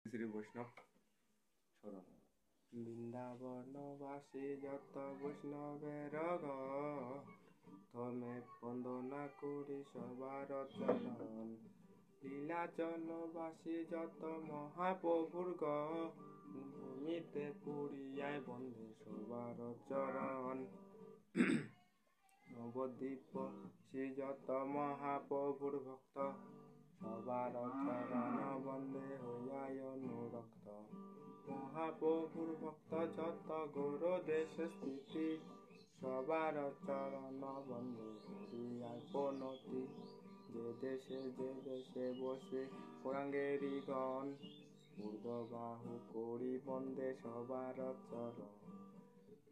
শ্রী বৈষ্ণব শরণ। বৃন্দাবনবাসী যত বৈষ্ণবের গণ, থমে বন্দনা করি সবার চরণ। লীলাচলবাসী যত মহাপ্রভুর গণ, ভূমিতে পুরিয়ায় বন্দে সবার চরণ। নবদ্বীপ শ্রী যত মহাপ্রভুর ভক্ত, সবার চরণ বন্দে হইয়ায় অনুরক্ত। মহাপ্রভুর ভক্ত যত গৌর দেশে স্থিতি, সবার চরণ বন্দে করিয়ায় প্রণতি। যে দেশে বসে গৌরাঙ্গেরি গণ, ঊর্ধ্ববাহু করি বন্দে সবার চরণ।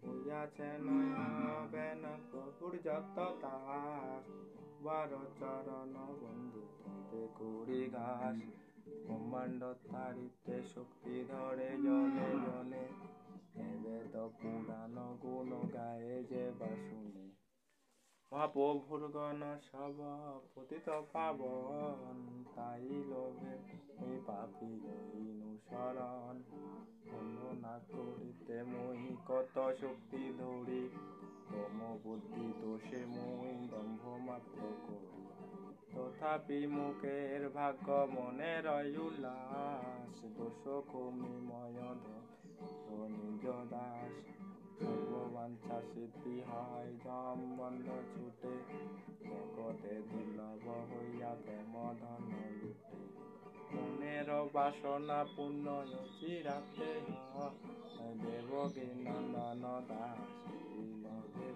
হইয়াছে নয়ন প্রভুর যত দাস, সবার চরণ বন্দে বন্দে করি ঘাস। ব্রহ্মাণ্ড তারিতে শক্তি ধরে জনে জনে, বেদ পুরাণ গুণ গায়ে যে বা শুনে। মহাপ্রভুর গণ সব পতিত পাবন, তাই লোভে ওই পাপী লইনু শরণ। বন্দনা করিতে মই কত শক্তি ধরি, তম বুদ্ধি দোষে মই দম্ভ মাত্র করি। তথাপি মুখের ভাগ্য মনের উল্লাস, দোষ কমিময় নিজ দাস। সর্ববাঞ্ছা সিদ্ধি হয় যম বন্ধ ছুটে, জগতে দুর্লভ হইয়া প্রেম ধন লুটে। মনের বাসনা পূর্ণ চিরাতে, দেবকী নন্দন দাস লভে